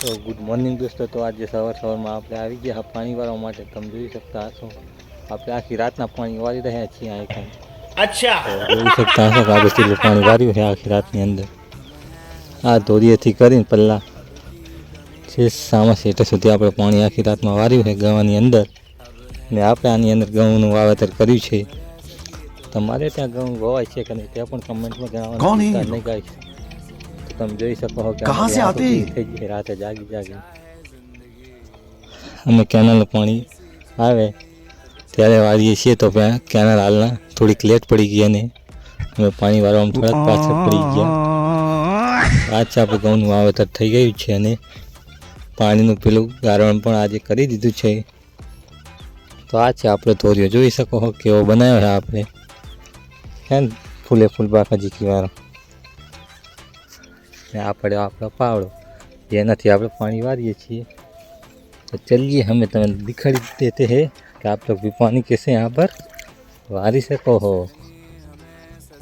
તો good morning દોસ્તો। તો આજે સવારમાં આપણે આવી ગયા પાણી વાળવા માટે। તમે જોઈ શકતા હશો આપણે આખી રાતના પાણી વાળી રહ્યા છીએ અહીં કાંઈ। अच्छा તો જોઈ શકતા હશો કે આપણે કેટલું પાણી વાર્યું છે આખી રાતની અંદર। આ ધોરીએથી કરીને પહેલાં છે સામા સેટા સુધી આપણે પાણી આખી રાતમાં વાર્યું છે ગવાની અંદર। ને આપણે આની અંદર ઘઉંનું વાવેતર કર્યું છે। તમારે ત્યાં ઘઉં વવાય છે કે નહીં તે પણ કમેન્ટમાં જણાવવાનું ભૂલતા નહીં ગાઈસ। તમે જોઈ શકો છો કે कहाँ से आते हैं? થઈ ગઈ રાતે જાગી અમે કેનાલ પાણી આવે ત્યારે વાળીએ છીએ। તો કેનાલ હાલના થોડીક લેટ પડી ગઈ અને અમે પાણી વાળવામાં થોડાક પાછળ પડી ગયા। આજ આપણે ઘઉંનું વાવેતર થઈ ગયું છે અને પાણીનું પેલું ગારણ પણ આજે કરી દીધું છે। તો આ છે આપણે ધોરિયો જોઈ શકો છો કેવો બનાવ્યો છે આપણે હે ને ફૂલે ફૂલ બાકાજી વાળો। ને આપણે આપણો પાવડો જેનાથી આપણે पानी वारिए છીએ। तो चलिए हमें तुम्हें दिखाई देते हैं कि आप लोग भी पानी कैसे यहाँ पर वारी सको हो।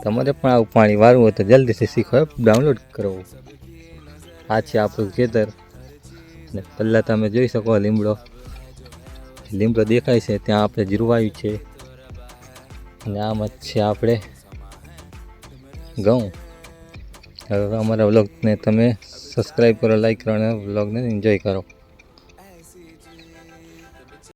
તમારે પણ આવું પાણી વારવું હોય તો જલ્દીથી શીખો ડાઉનલોડ કરો। આ છે આપણું ખેતર ને પહેલાં તમે જોઈ શકો લીમડો દેખાય છે ત્યાં આપણે જીરવાયું છે અને આમ જ છે આપણે ઘઉં। હવે અમારા વ્લોગને તમે સબસ્ક્રાઈબ કરો, લાઈક કરો અને વ્લોગને એન્જોય કરો।